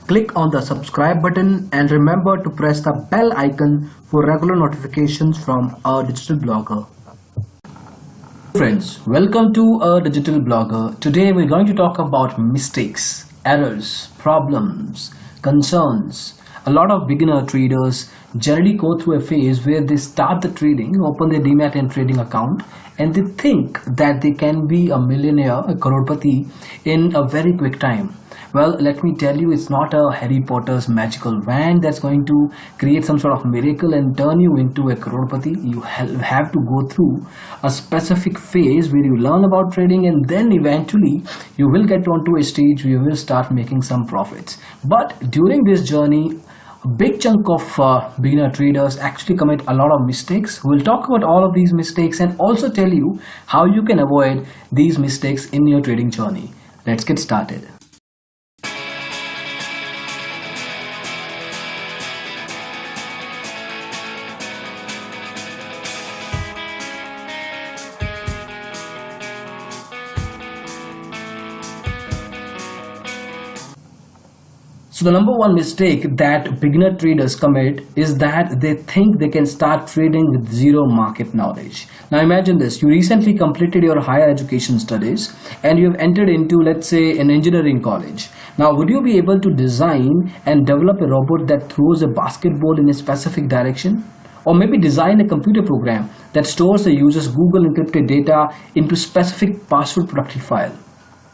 Click on the subscribe button and remember to press the bell icon for regular notifications from our digital blogger. Friends, welcome to a digital blogger. Today we're going to talk about mistakes, errors, problems, concerns. A lot of beginner traders generally go through a phase where they start the trading, open their Demat and trading account, and they think that they can be a millionaire, a crorepati, in a very quick time. Well, let me tell you, it's not a Harry Potter's magical wand that's going to create some sort of miracle and turn you into a crorepati. You have to go through a specific phase where you learn about trading, and then eventually you will get onto a stage where you will start making some profits. But during this journey, a big chunk of beginner traders actually commit a lot of mistakes. We'll talk about all of these mistakes and also tell you how you can avoid these mistakes in your trading journey. Let's get started. So the number one mistake that beginner traders commit is that they think they can start trading with zero market knowledge. Now imagine this, you recently completed your higher education studies and you have entered into, let's say, an engineering college. Now would you be able to design and develop a robot that throws a basketball in a specific direction? Or maybe design a computer program that stores the user's Google encrypted data into specific password protected file?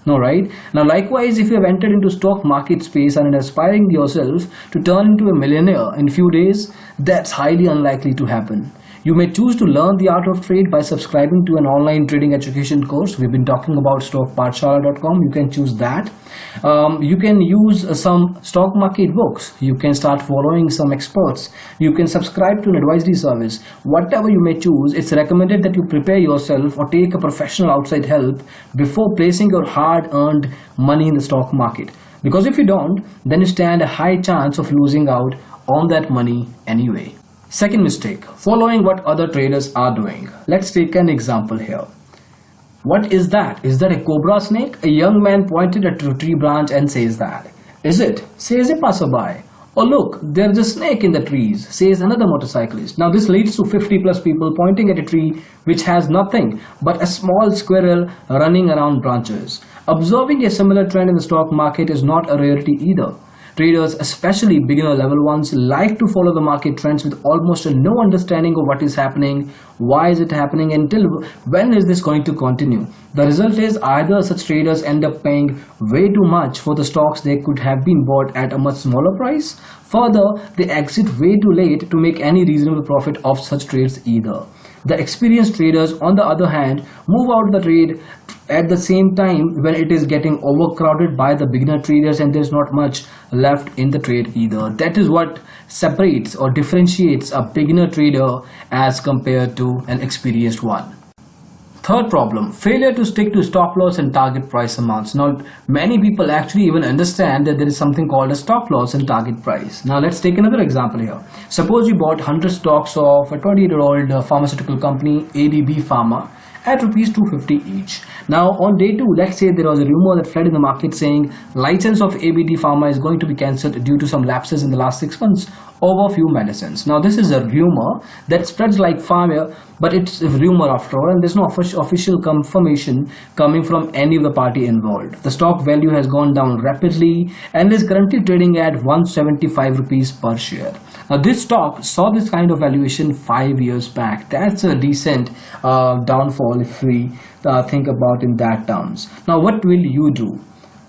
No, right? Now likewise, if you have entered into stock market space and aspiring yourself to turn into a millionaire in few days, that's highly unlikely to happen. You may choose to learn the art of trade by subscribing to an online trading education course. We've been talking about stockpathshala.com. You can choose that. You can use some stock market books. You can start following some experts. You can subscribe to an advisory service. Whatever you may choose, it's recommended that you prepare yourself or take a professional outside help before placing your hard-earned money in the stock market. Because if you don't, then you stand a high chance of losing out on that money anyway. Second mistake, following what other traders are doing. Let's take an example here. What is that? Is that a cobra snake? A young man pointed at a tree branch and says that. Is it? Says a passerby. Oh look, there's a snake in the trees, says another motorcyclist. Now this leads to 50 plus people pointing at a tree which has nothing but a small squirrel running around branches. Observing a similar trend in the stock market is not a rarity either. Traders, especially beginner level ones, like to follow the market trends with almost no understanding of what is happening, why is it happening, until when is this going to continue. The result is either such traders end up paying way too much for the stocks they could have been bought at a much smaller price. Further, they exit way too late to make any reasonable profit of such trades either. The experienced traders, on the other hand, move out of the trade at the same time when it is getting overcrowded by the beginner traders and there's not much left in the trade either. That is what separates or differentiates a beginner trader as compared to an experienced one. Third problem, failure to stick to stop loss and target price amounts. Now, many people actually even understand that there is something called a stop loss and target price. Now, let's take another example here. Suppose you bought 100 stocks of a 20-year-old pharmaceutical company, ABB Pharma, at rupees 250 each. Now on day 2, let's say there was a rumor that fled in the market saying license of ABD Pharma is going to be cancelled due to some lapses in the last 6 months over a few medicines. Now this is a rumor that spreads like fire, but it's a rumor after all, and there's no official confirmation coming from any of the party involved. The stock value has gone down rapidly and is currently trading at 175 rupees per share. Now this stock saw this kind of valuation 5 years back. That's a decent downfall if we think about in that terms. Now what will you do?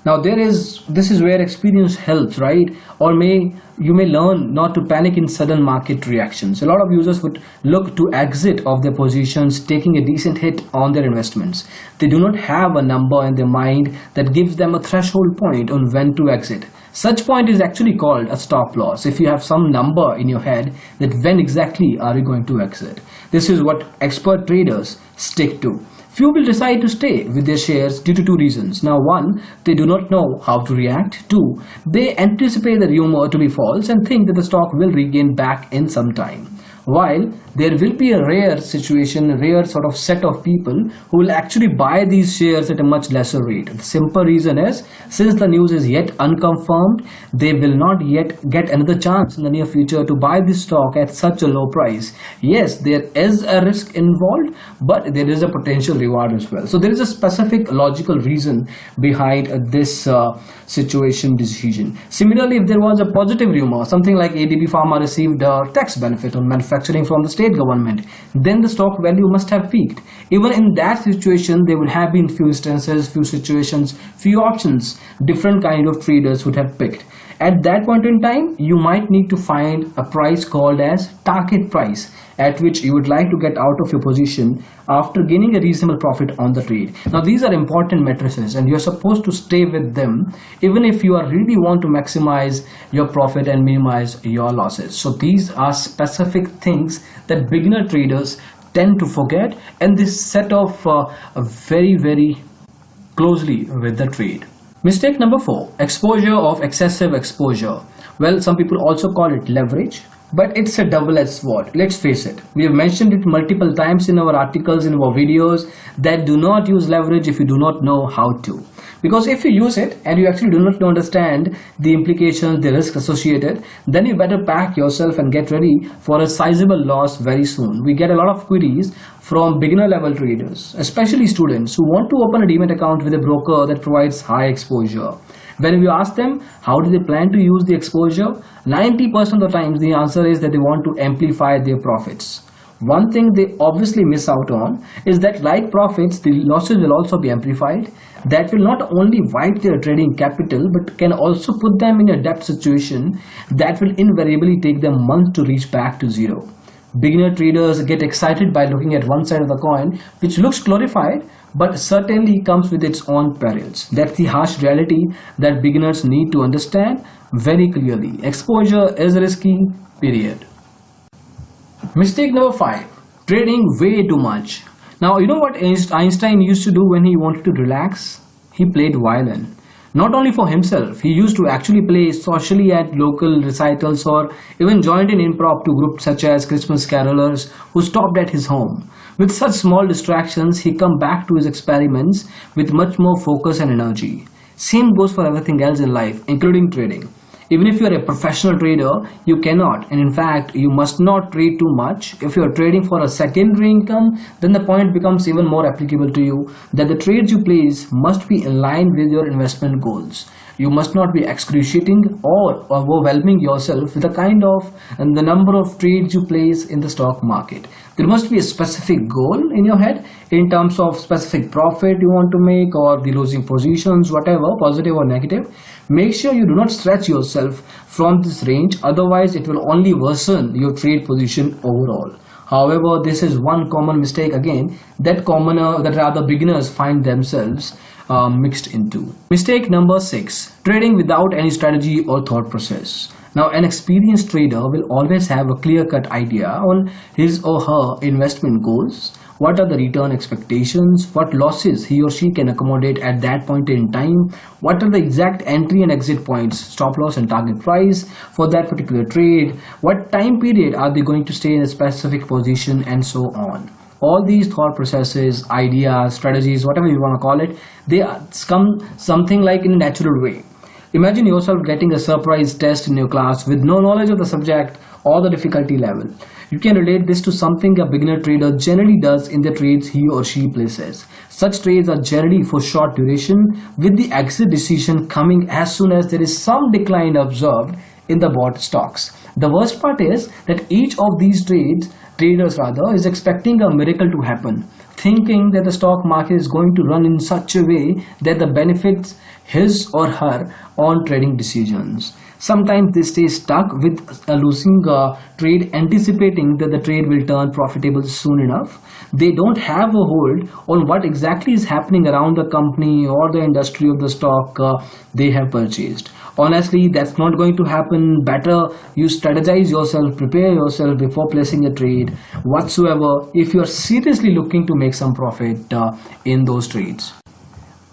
Now this is where experience helps, right? Or you may learn not to panic in sudden market reactions. A lot of users would look to exit of their positions, taking a decent hit on their investments. They do not have a number in their mind that gives them a threshold point on when to exit. Such point is actually called a stop loss. If you have some number in your head that when exactly are you going to exit. This is what expert traders stick to. Few will decide to stay with their shares due to 2 reasons. Now 1, they do not know how to react. 2, they anticipate the rumor to be false and think that the stock will regain back in some time. While there will be a rare situation, a rare sort of set of people who will actually buy these shares at a much lesser rate. The simple reason is, since the news is yet unconfirmed, they will not yet get another chance in the near future to buy this stock at such a low price. Yes, there is a risk involved, but there is a potential reward as well. So there is a specific logical reason behind this situation decision. Similarly, if there was a positive rumor, something like ADB Pharma received a tax benefit on manufacturing from the state government, then the stock value must have peaked. Even in that situation, there would have been few instances, few situations, few options different kind of traders would have picked. At that point in time, you might need to find a price called as target price, at which you would like to get out of your position after gaining a reasonable profit on the trade. Now these are important matrices and you're supposed to stay with them even if you are really want to maximize your profit and minimize your losses. So these are specific things that beginner traders tend to forget, and this set off very closely with the trade. Mistake number 4, exposure of excessive exposure. Well, some people also call it leverage, but it's a double-edged sword. Let's face it, we have mentioned it multiple times in our articles, in our videos, that do not use leverage if you do not know how to. Because if you use it and you actually do not understand the implications, the risk associated, then you better pack yourself and get ready for a sizable loss very soon. We get a lot of queries from beginner level traders, especially students who want to open a demat account with a broker that provides high exposure. When we ask them how do they plan to use the exposure, 90% of the times the answer is that they want to amplify their profits. One thing they obviously miss out on is that, like profits, the losses will also be amplified. That will not only wipe their trading capital but can also put them in a debt situation that will invariably take them months to reach back to zero. Beginner traders get excited by looking at one side of the coin, which looks glorified but certainly comes with its own perils. That's the harsh reality that beginners need to understand very clearly. Exposure is risky, period. Mistake number 5, trading way too much. Now, you know what Einstein used to do when he wanted to relax? He played violin. Not only for himself, he used to actually play socially at local recitals or even joined in impromptu groups such as Christmas carolers who stopped at his home. With such small distractions, he come back to his experiments with much more focus and energy. Same goes for everything else in life, including trading. Even if you are a professional trader, you cannot, and in fact you must not trade too much. If you are trading for a secondary income, then the point becomes even more applicable to you that the trades you place must be in line with your investment goals. You must not be excruciating or overwhelming yourself with the kind of and the number of trades you place in the stock market. There must be a specific goal in your head in terms of specific profit you want to make or the losing positions, whatever, positive or negative. Make sure you do not stretch yourself from this range, otherwise it will only worsen your trade position overall. However, this is one common mistake again that beginners find themselves mixed into. Mistake number 6, trading without any strategy or thought process. Now, an experienced trader will always have a clear-cut idea on his or her investment goals. What are the return expectations? What losses he or she can accommodate at that point in time? What are the exact entry and exit points, stop loss and target price for that particular trade? What time period are they going to stay in a specific position, and so on? All these thought processes, ideas, strategies, whatever you want to call it, they come something like in a natural way. Imagine yourself getting a surprise test in your class with no knowledge of the subject or the difficulty level. You can relate this to something a beginner trader generally does in the trades he or she places. Such trades are generally for short duration, with the exit decision coming as soon as there is some decline observed in the bought stocks. The worst part is that each of these traders is expecting a miracle to happen, thinking that the stock market is going to run in such a way that the benefits his or her own trading decisions. Sometimes they stay stuck with a losing trade, anticipating that the trade will turn profitable soon enough. They don't have a hold on what exactly is happening around the company or the industry of the stock they have purchased. Honestly, that's not going to happen. Better you strategize yourself, prepare yourself before placing a trade whatsoever if you are seriously looking to make some profit in those trades.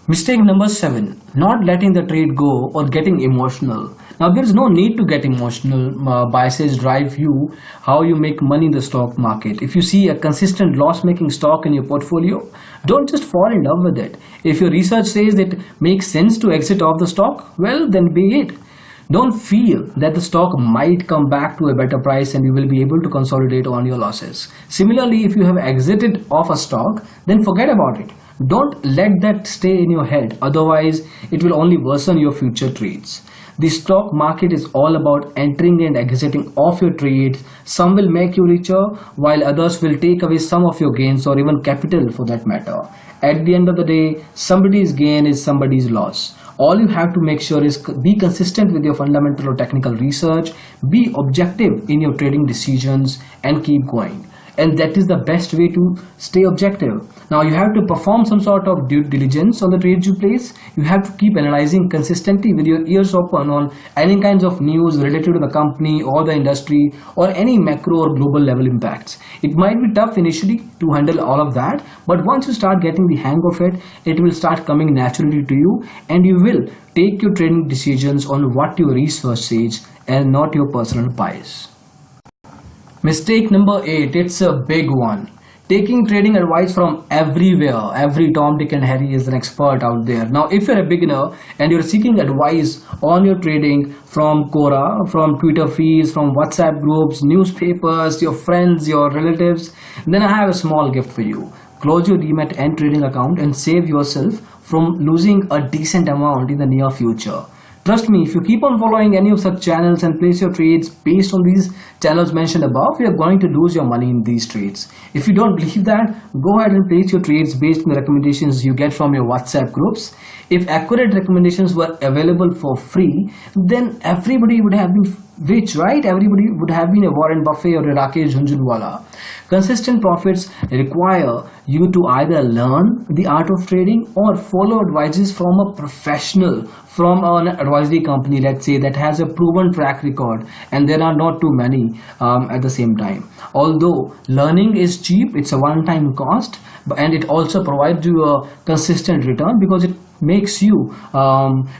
Mistake number 7, not letting the trade go or getting emotional. Now, there is no need to get emotional. Biases drive you how you make money in the stock market. If you see a consistent loss making stock in your portfolio, don't just fall in love with it. If your research says it makes sense to exit off the stock, well, then be it. Don't feel that the stock might come back to a better price and you will be able to consolidate on your losses. Similarly, if you have exited off a stock, then forget about it. Don't let that stay in your head, otherwise it will only worsen your future trades. The stock market is all about entering and exiting off your trades. Some will make you richer while others will take away some of your gains or even capital for that matter. At the end of the day, somebody's gain is somebody's loss. All you have to make sure is be consistent with your fundamental or technical research, be objective in your trading decisions and keep going. And that is the best way to stay objective. Now you have to perform some sort of due diligence on the trades you place. You have to keep analyzing consistently with your ears open on any kinds of news related to the company or the industry or any macro or global level impacts. It might be tough initially to handle all of that, but once you start getting the hang of it, it will start coming naturally to you and you will take your trading decisions on what your research says and not your personal bias. Mistake number 8, it's a big one. Taking trading advice from everywhere. Every Tom, Dick and Harry is an expert out there. Now, if you're a beginner and you're seeking advice on your trading from Quora, from Twitter feeds, from WhatsApp groups, newspapers, your friends, your relatives, then I have a small gift for you. Close your Demat and trading account and save yourself from losing a decent amount in the near future. Trust me, if you keep on following any of such channels and place your trades based on these channels mentioned above, you are going to lose your money in these trades. If you don't believe that, go ahead and place your trades based on the recommendations you get from your WhatsApp groups. If accurate recommendations were available for free, then everybody would have been rich, right? Everybody would have been a Warren Buffett or a Rakesh Jhunjhunwala. Consistent profits require you to either learn the art of trading or follow advices from a professional, from an advisory company, let's say, that has a proven track record, and there are not too many at the same time. Although learning is cheap, it's a one-time cost, and it also provides you a consistent return because it makes you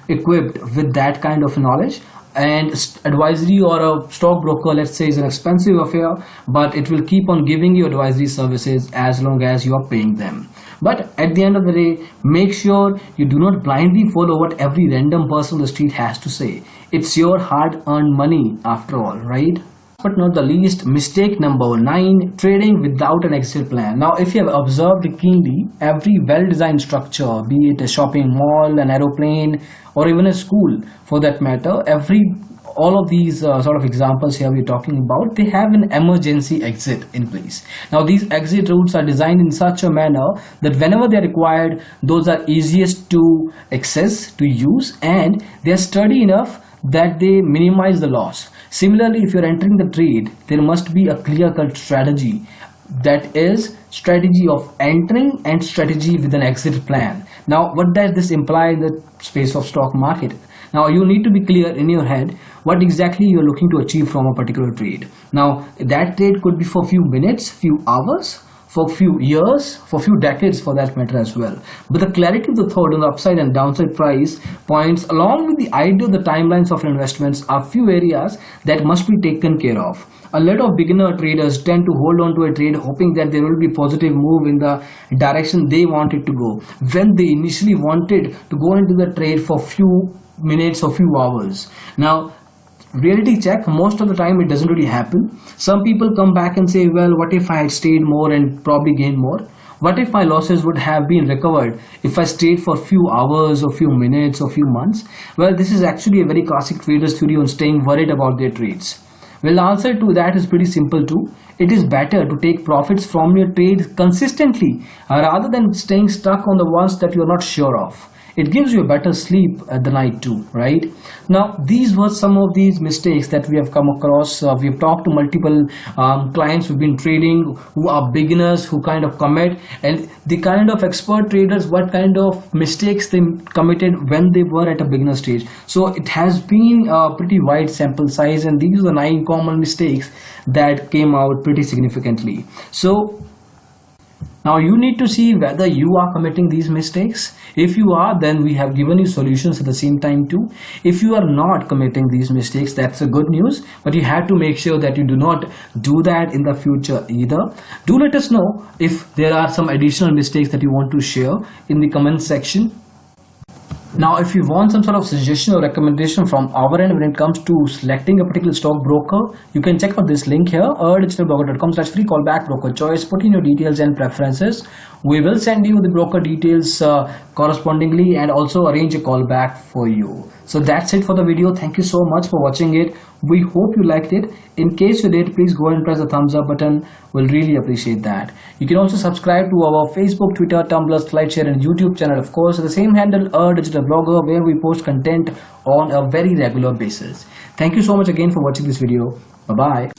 equipped with that kind of knowledge. And advisory or a stockbroker, let's say, is an expensive affair, but it will keep on giving you advisory services as long as you are paying them. But at the end of the day, make sure you do not blindly follow what every random person on the street has to say. It's your hard-earned money after all, right? But not the least, mistake number 9, trading without an exit plan. Now, if you have observed keenly, every well-designed structure, be it a shopping mall, an aeroplane, or even a school for that matter, all of these sort of examples here we're talking about, they have an emergency exit in place. Now, these exit routes are designed in such a manner that whenever they're required, those are easiest to access, to use, and they're sturdy enough that they minimize the loss. Similarly, if you're entering the trade, there must be a clear-cut strategy. That is strategy of entering and strategy with an exit plan. Now, what does this imply in the space of stock market? Now, you need to be clear in your head what exactly you're looking to achieve from a particular trade. Now, that trade could be for a few minutes, few hours, for a few years, for a few decades for that matter as well. But the clarity of the thought on the upside and downside price points, along with the idea of the timelines of investments, are few areas that must be taken care of. A lot of beginner traders tend to hold on to a trade hoping that there will be positive move in the direction they want it to go, when they initially wanted to go into the trade for few minutes or few hours. Now, reality check, most of the time it doesn't really happen. Some people come back and say, well, what if I had stayed more and probably gained more? What if my losses would have been recovered if I stayed for a few hours or few minutes or few months? Well, this is actually a very classic trader's theory on staying worried about their trades. Well, the answer to that is pretty simple too. It is better to take profits from your trade consistently rather than staying stuck on the ones that you're not sure of. It gives you a better sleep at the night too, right? Now, these were some of these mistakes that we have come across. We've talked to multiple clients who've been trading, who are beginners, who kind of commit, and the kind of expert traders, what kind of mistakes they committed when they were at a beginner stage. So it has been a pretty wide sample size, and these are the 9 common mistakes that came out pretty significantly. So Now you need to see whether you are committing these mistakes. If you are, then we have given you solutions at the same time too. If you are not committing these mistakes, that's a good news, but you have to make sure that you do not do that in the future either. Do let us know if there are some additional mistakes that you want to share in the comment section. Now, if you want some sort of suggestion or recommendation from our end when it comes to selecting a particular stockbroker, you can check out this link here, digitalblogger.com/free callback broker choice. Put in your details and preferences. We will send you the broker details correspondingly and also arrange a call back for you. So that's it for the video. Thank you so much for watching it. We hope you liked it. In case you did, please go and press the thumbs up button. We'll really appreciate that. You can also subscribe to our Facebook, Twitter, Tumblr, SlideShare and YouTube channel, of course, the same handle, Digital Blogger, where we post content on a very regular basis. Thank you so much again for watching this video. Bye-bye.